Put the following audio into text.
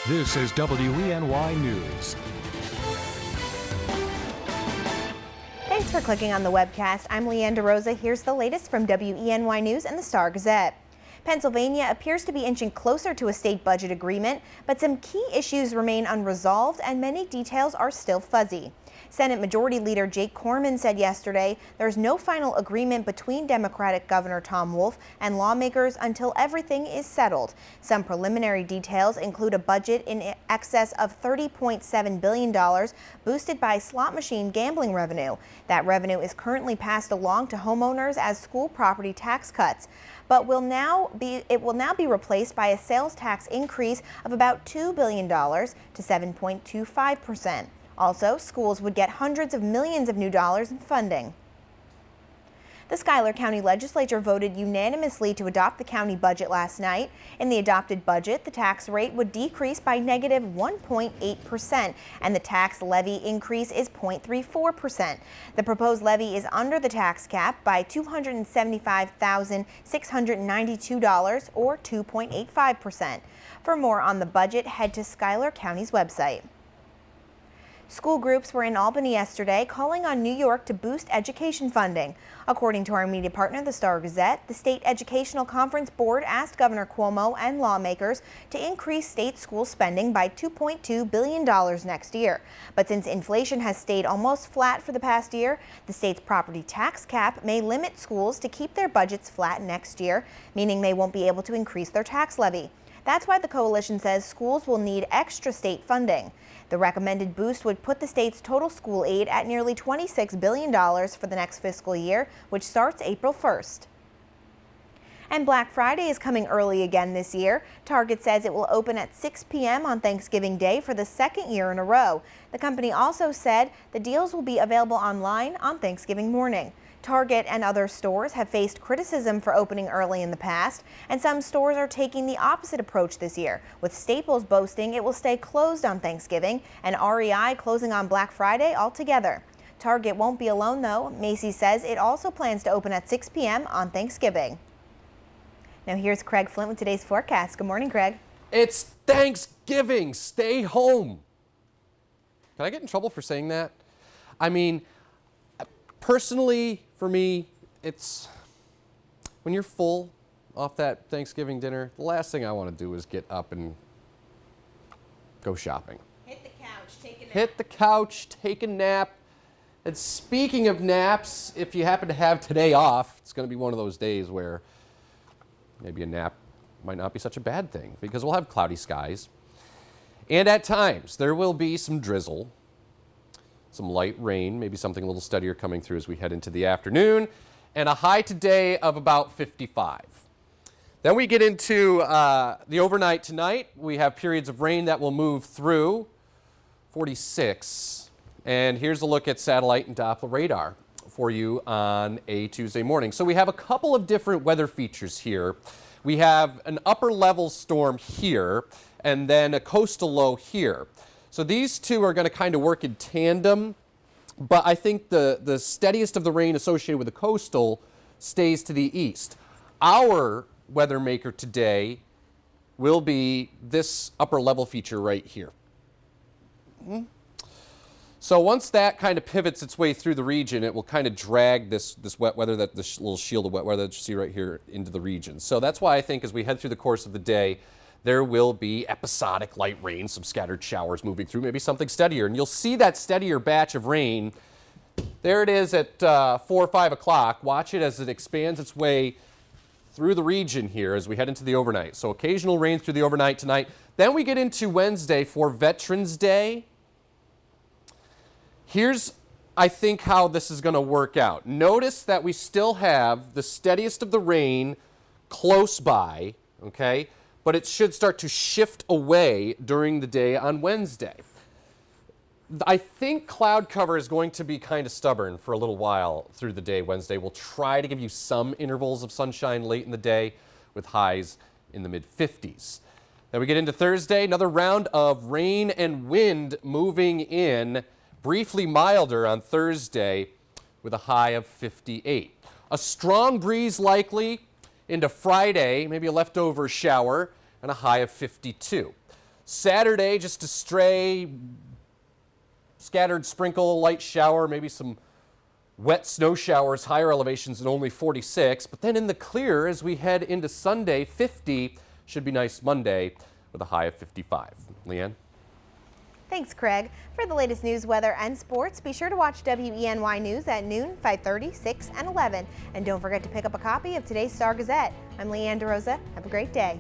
This is WENY News. Thanks for clicking on the webcast. I'm Leanne DeRosa. Here's the latest from WENY News and the Star-Gazette. Pennsylvania appears to be inching closer to a state budget agreement, but some key issues remain unresolved and many details are still fuzzy. Senate Majority Leader Jake Corman said yesterday there's no final agreement between Democratic Governor Tom Wolf and lawmakers until everything is settled. Some preliminary details include a budget in excess of $30.7 billion boosted by slot machine gambling revenue. That revenue is currently passed along to homeowners as school property tax cuts, but it will now be replaced by a sales tax increase of about $2 billion to 7.25%. Also, schools would get hundreds of millions of new dollars in funding. The Schuyler County Legislature voted unanimously to adopt the county budget last night. In the adopted budget, the tax rate would decrease by negative 1.8%, and the tax levy increase is 0.34%. The proposed levy is under the tax cap by $275,692, or 2.85%. For more on the budget, head to Schuyler County's website. School groups were in Albany yesterday calling on New York to boost education funding. According to our media partner, the Star-Gazette, the State Educational Conference Board asked Governor Cuomo and lawmakers to increase state school spending by $2.2 billion next year. But since inflation has stayed almost flat for the past year, the state's property tax cap may limit schools to keep their budgets flat next year, meaning they won't be able to increase their tax levy. That's why the coalition says schools will need extra state funding. The recommended boost would put the state's total school aid at nearly $26 billion for the next fiscal year, which starts April 1st. And Black Friday is coming early again this year. Target says it will open at 6 p.m. on Thanksgiving Day for the second year in a row. The company also said the deals will be available online on Thanksgiving morning. Target and other stores have faced criticism for opening early in the past, and some stores are taking the opposite approach this year, with Staples boasting it will stay closed on Thanksgiving and REI closing on Black Friday altogether. Target won't be alone, though. Macy's says it also plans to open at 6 p.m. on Thanksgiving. Now here's Craig Flint with today's forecast. Good morning, Craig. It's Thanksgiving. Stay home. Can I get in trouble for saying that? I mean, personally, for me, it's when you're full off that Thanksgiving dinner, the last thing I want to do is get up and go shopping. Hit the couch, take a nap. Hit the couch, take a nap. And speaking of naps, if you happen to have today off, it's going to be one of those days where maybe a nap might not be such a bad thing because we'll have cloudy skies. And at times, there will be some drizzle. Some light rain, maybe something a little steadier coming through as we head into the afternoon, and a high today of about 55. Then we get into the overnight tonight. We have periods of rain that will move through 46. And here's a look at satellite and Doppler radar for you on a Tuesday morning. So we have a couple of different weather features here. We have an upper level storm here and then a coastal low here. So these two are going to kind of work in tandem, but I think the steadiest of the rain associated with the coastal stays to the east. Our weather maker today will be this upper level feature right here. So once that kind of pivots its way through the region, it will kind of drag this wet weather, this little shield of wet weather that you see right here, into the region. So that's why I think as we head through the course of the day, there will be episodic light rain, some scattered showers moving through, maybe something steadier. And you'll see that steadier batch of rain. There it is at 4 or 5 o'clock. Watch it as it expands its way through the region here as we head into the overnight. So occasional rain through the overnight tonight. Then we get into Wednesday for Veterans Day. Here's, I think, how this is going to work out. Notice that we still have the steadiest of the rain close by, okay? But it should start to shift away during the day on Wednesday. I think cloud cover is going to be kind of stubborn for a little while through the day Wednesday. We'll try to give you some intervals of sunshine late in the day with highs in the mid-50s. Then we get into Thursday, another round of rain and wind moving in, briefly milder on Thursday with a high of 58. A strong breeze likely into Friday, maybe a leftover shower, and a high of 52. Saturday, just a stray, scattered sprinkle, light shower, maybe some wet snow showers, higher elevations and only 46. But then in the clear as we head into Sunday, 50. Should be nice Monday with a high of 55. Leanne? Thanks, Craig. For the latest news, weather, and sports, be sure to watch WENY News at noon, 5:30, 6, and 11. And don't forget to pick up a copy of today's Star Gazette. I'm Leanne DeRosa. Have a great day.